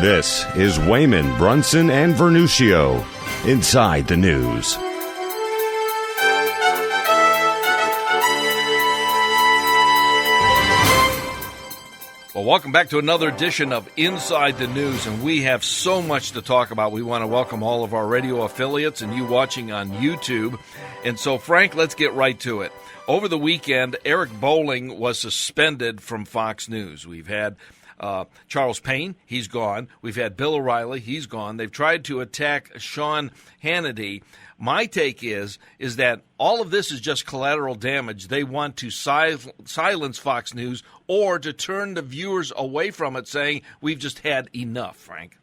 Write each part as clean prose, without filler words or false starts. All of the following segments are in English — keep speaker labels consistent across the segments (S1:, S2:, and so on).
S1: This is Wayman, Brunson, and Vernuccio, Inside the News.
S2: Well, welcome back to another edition of Inside the News, and we have so much to talk about. We want to welcome all of our radio affiliates and you watching on YouTube. And so, Frank, let's get right to it. Over the weekend, Eric Bolling was suspended from Fox News. We've had Charles Payne, he's gone. We've had Bill O'Reilly, he's gone. They've tried to attack Sean Hannity. My take is that all of this is just collateral damage. They want to silence Fox News or to turn the viewers away from it, saying we've just had enough, Frank.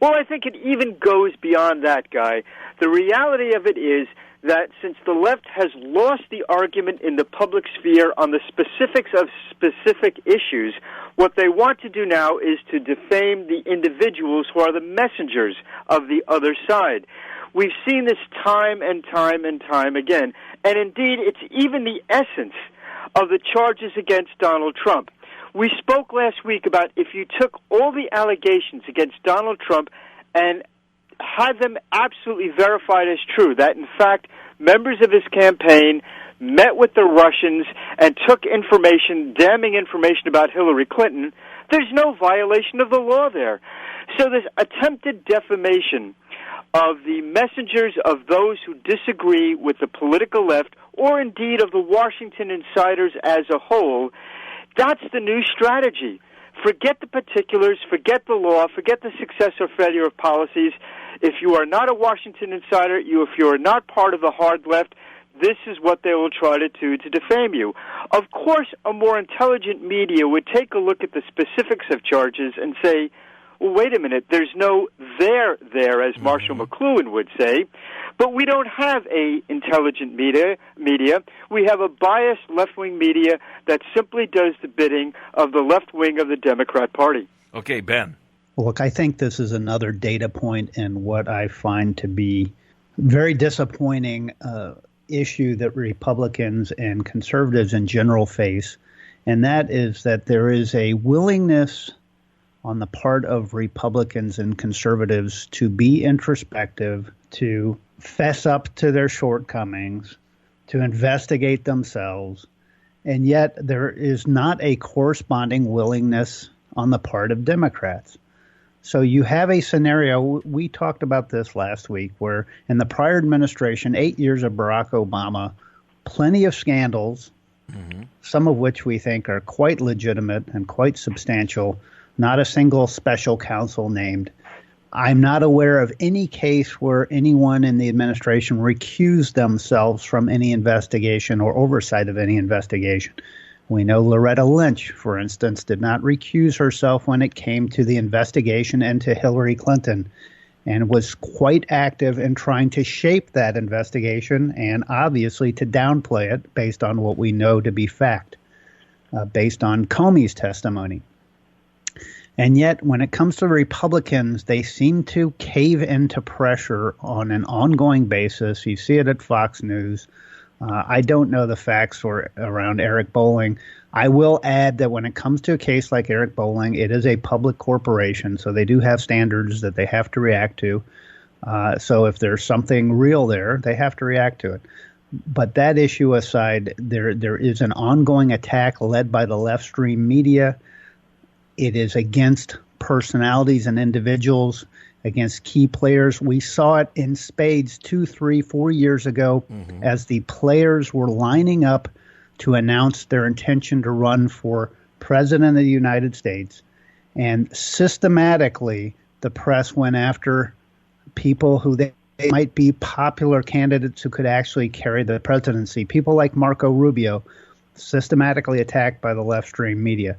S3: Well, I think it even goes beyond that, Guy. The reality of it is that since the left has lost the argument in the public sphere on the specifics of specific issues, what they want to do now is to defame the individuals who are the messengers of the other side. We've seen this time and time and time again, and indeed it's even the essence of the charges against Donald Trump. We spoke last week about if you took all the allegations against Donald Trump and had them absolutely verified as true, that in fact members of his campaign met with the Russians and took information, damning information about Hillary Clinton, there's no violation of the law there. So this attempted defamation of the messengers of those who disagree with the political left, or indeed of the Washington insiders as a whole, that's the new strategy. Forget the particulars, forget the law, forget the success or failure of policies. If you are not a Washington insider, if you are not part of the hard left, this is what they will try to do to defame you. Of course, a more intelligent media would take a look at the specifics of charges and say, well, wait a minute, there's no there, as Marshall McLuhan would say. But we don't have a intelligent media. We have a biased left-wing media that simply does the bidding of the left wing of the Democrat Party.
S2: Okay, Ben.
S4: Look, I think this is another data point in what I find to be very disappointing issue that Republicans and conservatives in general face, and that is that there is a willingness on the part of Republicans and conservatives to be introspective, to fess up to their shortcomings, to investigate themselves, and yet there is not a corresponding willingness on the part of Democrats. So you have a scenario, we talked about this last week, where in the prior administration, 8 years of Barack Obama, plenty of scandals, some of which we think are quite legitimate and quite substantial, not a single special counsel named. I'm not aware of any case where anyone in the administration recused themselves from any investigation or oversight of any investigation. We know Loretta Lynch, for instance, did not recuse herself when it came to the investigation into Hillary Clinton and was quite active in trying to shape that investigation and obviously to downplay it based on what we know to be fact, based on Comey's testimony. And yet, when it comes to Republicans, they seem to cave into pressure on an ongoing basis. You see it at Fox News. I don't know the facts around Eric Bolling. I will add that when it comes to a case like Eric Bolling, it is a public corporation, so they do have standards that they have to react to. So if there's something real there, they have to react to it. But that issue aside, there is an ongoing attack led by the left-stream media. It is against personalities and individuals, against key players. We saw it in spades 2, 3, 4 years ago as the players were lining up to announce their intention to run for president of the United States. And systematically, the press went after people who they might be popular candidates who could actually carry the presidency. People like Marco Rubio, systematically attacked by the left-stream media.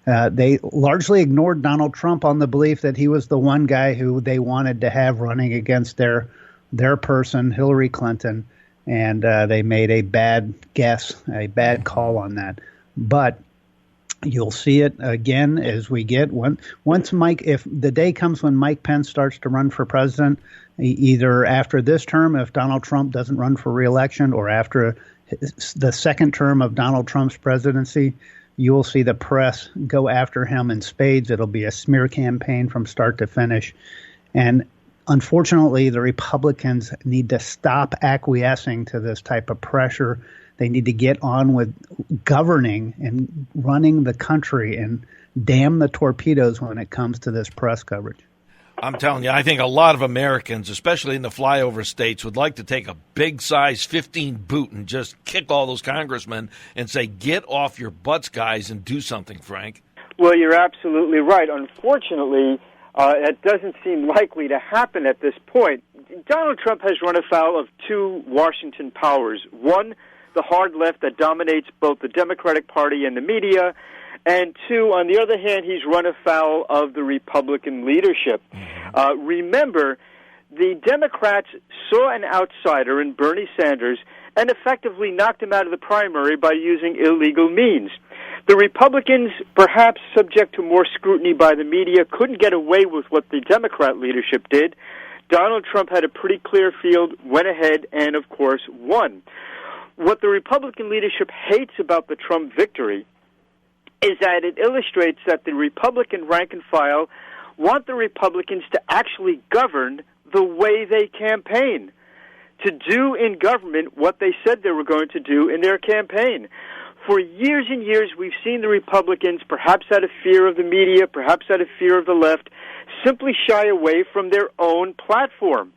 S4: They largely ignored Donald Trump on the belief that he was the one guy who they wanted to have running against their person, Hillary Clinton, and they made a bad guess, a bad call on that. But you'll see it again as we get once Mike, if the day comes when Mike Pence starts to run for president, either after this term, if Donald Trump doesn't run for re-election, or after the second term of Donald Trump's presidency, you will see the press go after him in spades. It'll be a smear campaign from start to finish. And unfortunately, the Republicans need to stop acquiescing to this type of pressure. They need to get on with governing and running the country and damn the torpedoes when it comes to this press coverage.
S2: I'm telling you, I think a lot of Americans, especially in the flyover states, would like to take a big size 15 boot and just kick all those congressmen and say, get off your butts, guys, and do something, Frank.
S3: Well, you're absolutely right. Unfortunately, it doesn't seem likely to happen at this point. Donald Trump has run afoul of two Washington powers. One, the hard left that dominates both the Democratic Party and the media, and two, on the other hand, he's run afoul of the Republican leadership. Remember, the Democrats saw an outsider in Bernie Sanders and effectively knocked him out of the primary by using illegal means. The Republicans, perhaps subject to more scrutiny by the media, couldn't get away with what the Democrat leadership did. Donald Trump had a pretty clear field, went ahead, and, of course, won. What the Republican leadership hates about the Trump victory is that it illustrates that the Republican rank and file want the Republicans to actually govern the way they campaign, to do in government what they said they were going to do in their campaign. For years and years, we've seen the Republicans, perhaps out of fear of the media, perhaps out of fear of the left, simply shy away from their own platform.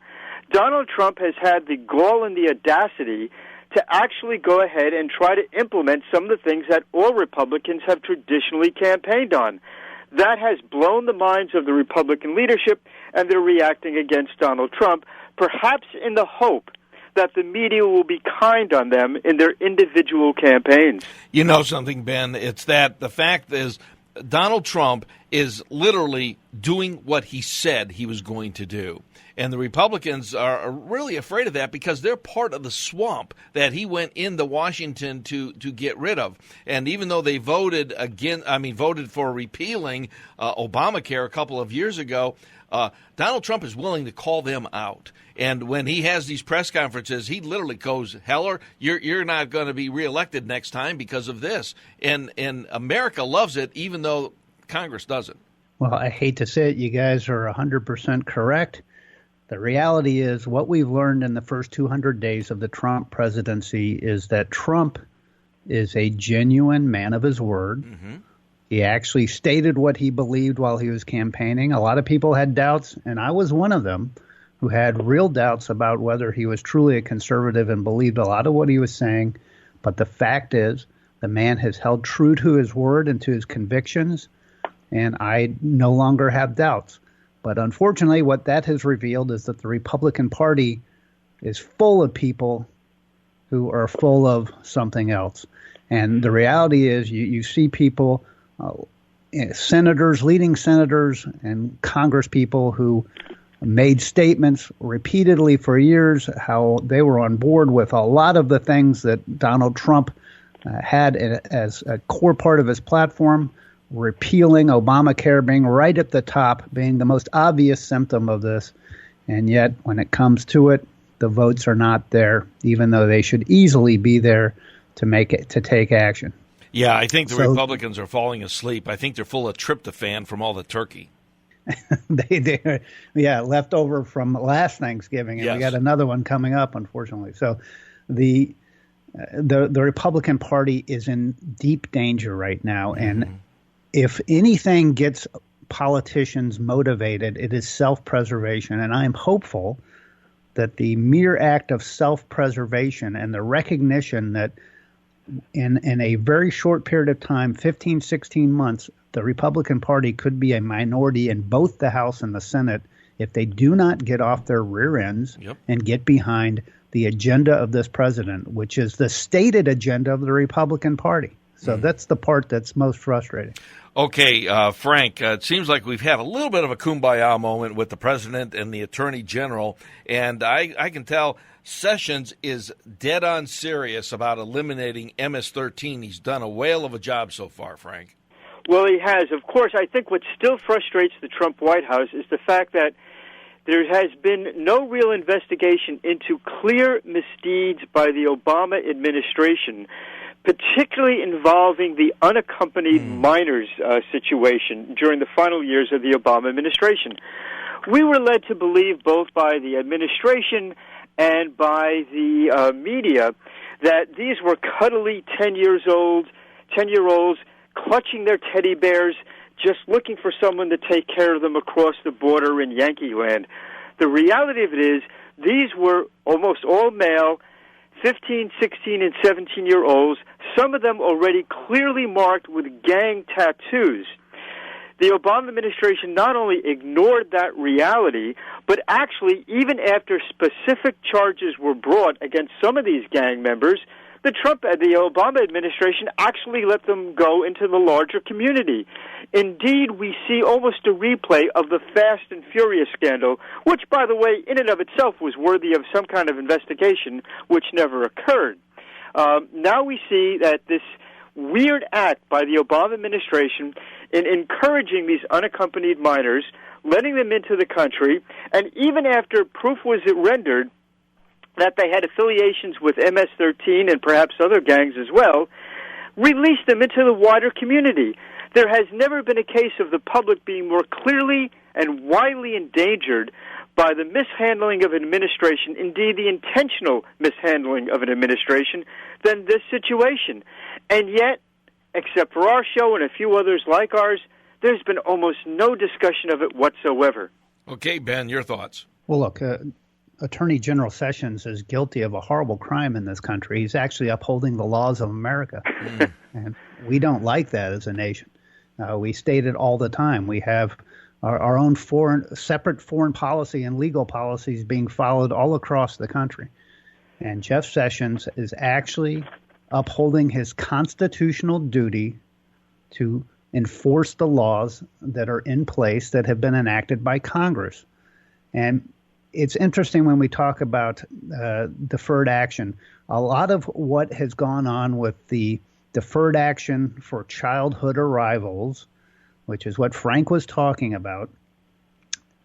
S3: Donald Trump has had the gall and the audacity to actually go ahead and try to implement some of the things that all Republicans have traditionally campaigned on. That has blown the minds of the Republican leadership, and they're reacting against Donald Trump, perhaps in the hope that the media will be kind on them in their individual campaigns.
S2: You know something, Ben? It's that the fact is Donald Trump is literally doing what he said he was going to do. And the Republicans are really afraid of that because they're part of the swamp that he went into Washington to get rid of. And even though they voted for repealing Obamacare a couple of years ago, Donald Trump is willing to call them out. And when he has these press conferences, he literally goes, Heller, you're not going to be reelected next time because of this. And America loves it, even though Congress doesn't.
S4: Well, I hate to say it, you guys are 100% correct. The reality is what we've learned in the first 200 days of the Trump presidency is that Trump is a genuine man of his word. Mm-hmm. He actually stated what he believed while he was campaigning. A lot of people had doubts, and I was one of them, who had real doubts about whether he was truly a conservative and believed a lot of what he was saying. But the fact is, the man has held true to his word and to his convictions, and I no longer have doubts. But unfortunately, what that has revealed is that the Republican Party is full of people who are full of something else. And the reality is you see people, senators, leading senators and Congress people who made statements repeatedly for years how they were on board with a lot of the things that Donald Trump had as a core part of his platform. Repealing Obamacare being right at the top, being the most obvious symptom of this. And yet, when it comes to it, the votes are not there, even though they should easily be there to take action.
S2: Yeah, I think the Republicans are falling asleep. I think they're full of tryptophan from all the turkey.
S4: Yeah, left over from last Thanksgiving, and yes. We got another one coming up, unfortunately. So the Republican Party is in deep danger right now, and if anything gets politicians motivated, it is self-preservation. And I am hopeful that the mere act of self-preservation and the recognition that in a very short period of time, 15, 16 months, the Republican Party could be a minority in both the House and the Senate if they do not get off their rear ends and get behind the agenda of this president, which is the stated agenda of the Republican Party. So that's the part that's most frustrating.
S2: Okay, Frank, it seems like we've had a little bit of a kumbaya moment with the president and the attorney general, and I can tell Sessions is dead on serious about eliminating MS-13. He's done a whale of a job so far, Frank.
S3: Well, he has. Of course, I think what still frustrates the Trump White House is the fact that there has been no real investigation into clear misdeeds by the Obama administration, particularly involving the unaccompanied minors situation during the final years of the Obama administration. We were led to believe, both by the administration and by the media, that these were cuddly 10-year-olds clutching their teddy bears, just looking for someone to take care of them across the border in Yankee Land. The reality of it is, these were almost all male, 15, 16, and 17-year-olds, some of them already clearly marked with gang tattoos. The Obama administration not only ignored that reality, but actually, even after specific charges were brought against some of these gang members, the Obama administration actually let them go into the larger community. Indeed, we see almost a replay of the Fast and Furious scandal, which, by the way, in and of itself was worthy of some kind of investigation, which never occurred. Now we see that this weird act by the Obama administration in encouraging these unaccompanied minors, letting them into the country, and even after proof was rendered that they had affiliations with MS-13 and perhaps other gangs as well, released them into the wider community. There has never been a case of the public being more clearly and widely endangered by the mishandling of an administration, indeed the intentional mishandling of an administration, than this situation. And yet, except for our show and a few others like ours, there's been almost no discussion of it whatsoever.
S2: Okay, Ben, your thoughts.
S4: Well, look, Attorney General Sessions is guilty of a horrible crime in this country. He's actually upholding the laws of America. And we don't like that as a nation. We state it all the time. We have our own separate foreign policy and legal policies being followed all across the country. And Jeff Sessions is actually upholding his constitutional duty to enforce the laws that are in place that have been enacted by Congress. And it's interesting when we talk about deferred action. A lot of what has gone on with the deferred action for childhood arrivals, which is what Frank was talking about,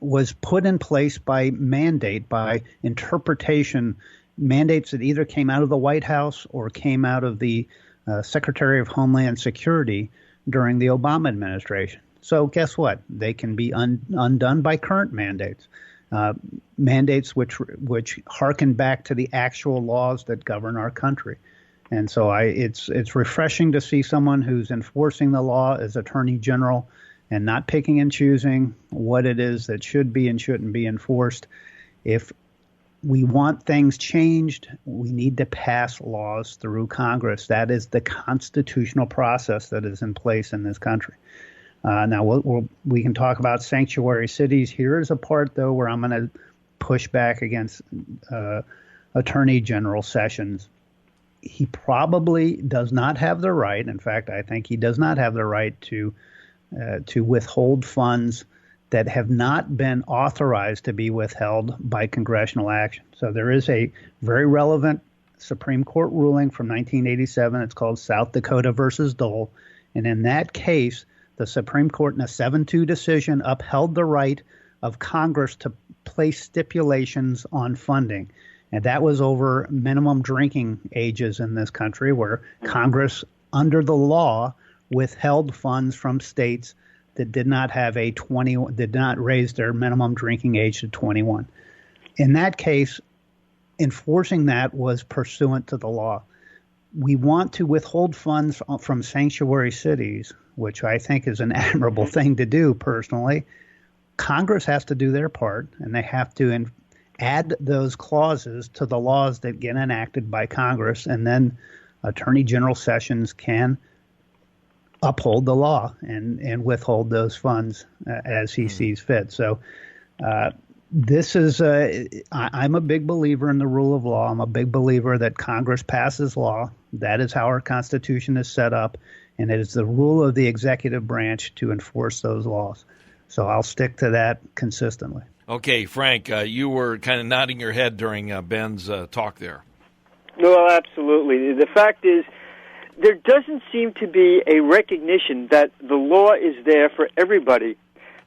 S4: was put in place by mandate, by interpretation, mandates that either came out of the White House or came out of the Secretary of Homeland Security during the Obama administration. So guess what? They can be undone by current mandates. Mandates which harken back to the actual laws that govern our country. And so it's refreshing to see someone who's enforcing the law as Attorney General and not picking and choosing what it is that should be and shouldn't be enforced. If we want things changed, we need to pass laws through Congress. That is the constitutional process that is in place in this country. Now, we can talk about sanctuary cities. Here is a part, though, where I'm going to push back against Attorney General Sessions. He probably does not have the right. In fact, I think he does not have the right to withhold funds that have not been authorized to be withheld by congressional action. So there is a very relevant Supreme Court ruling from 1987. It's called South Dakota versus Dole. And in that case, the Supreme Court, in a 7-2 decision, upheld the right of Congress to place stipulations on funding. And that was over minimum drinking ages in this country, where Congress, under the law, withheld funds from states that did not raise their minimum drinking age to 21. In that case, enforcing that was pursuant to the law. We want to withhold funds from sanctuary cities, which I think is an admirable thing to do personally. Congress has to do their part, and they have to add those clauses to the laws that get enacted by Congress, and then Attorney General Sessions can uphold the law and withhold those funds as he sees fit. So this is I'm a big believer in the rule of law. I'm a big believer that Congress passes law. That is how our Constitution is set up, and it is the rule of the executive branch to enforce those laws. So I'll stick to that consistently.
S2: Okay, Frank, you were kind of nodding your head during Ben's talk there.
S3: Well, absolutely. The fact is, there doesn't seem to be a recognition that the law is there for everybody,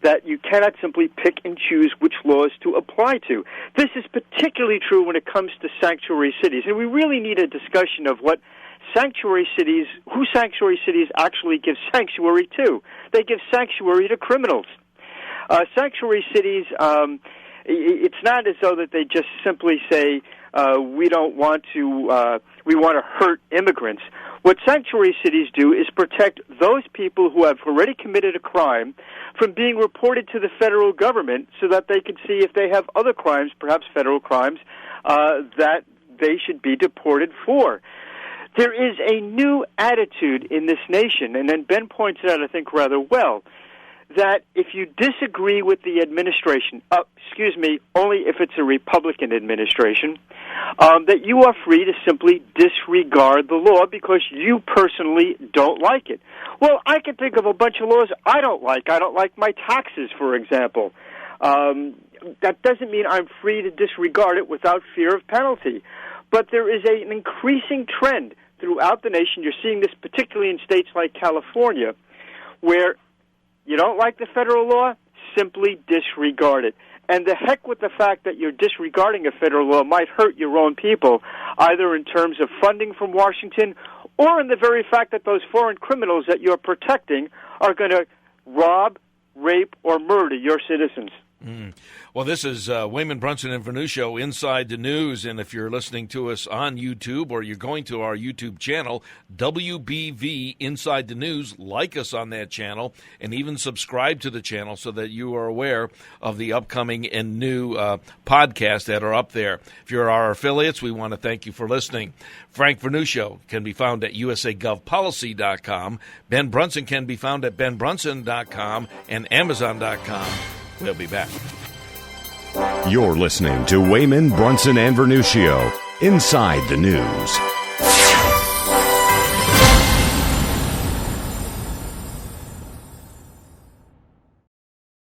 S3: that you cannot simply pick and choose which laws to apply to. This is particularly true when it comes to sanctuary cities, and we really need a discussion of what sanctuary cities, who sanctuary cities actually give sanctuary to? They give sanctuary to criminals. Sanctuary cities, it's not as though that they just simply say, we want to hurt immigrants. What sanctuary cities do is protect those people who have already committed a crime from being reported to the federal government so that they can see if they have other crimes, perhaps federal crimes, that they should be deported for. There is a new attitude in this nation, and then Ben points it out, I think, rather well, that if you disagree with the administration, only if it's a Republican administration, that you are free to simply disregard the law because you personally don't like it. Well, I can think of a bunch of laws I don't like. I don't like my taxes, for example. That doesn't mean I'm free to disregard it without fear of penalty. But there is an increasing trend throughout the nation. You're seeing this particularly in states like California, where you don't like the federal law, simply disregard it. And the heck with the fact that you're disregarding a federal law might hurt your own people, either in terms of funding from Washington or in the very fact that those foreign criminals that you're protecting are going to rob, rape, or murder your citizens.
S2: Well, this is Wayman Brunson and Vernuccio Inside the News, and if you're listening to us on YouTube or you're going to our YouTube channel, WBV Inside the News, like us on that channel and even subscribe to the channel so that you are aware of the upcoming and new podcasts that are up there. If you're our affiliates, we want to thank you for listening. Frank Vernuccio can be found at usagovpolicy.com. Ben Brunson can be found at benbrunson.com and amazon.com. We'll be back.
S1: You're listening to Wayman, Brunson, and Vernuccio, Inside the News.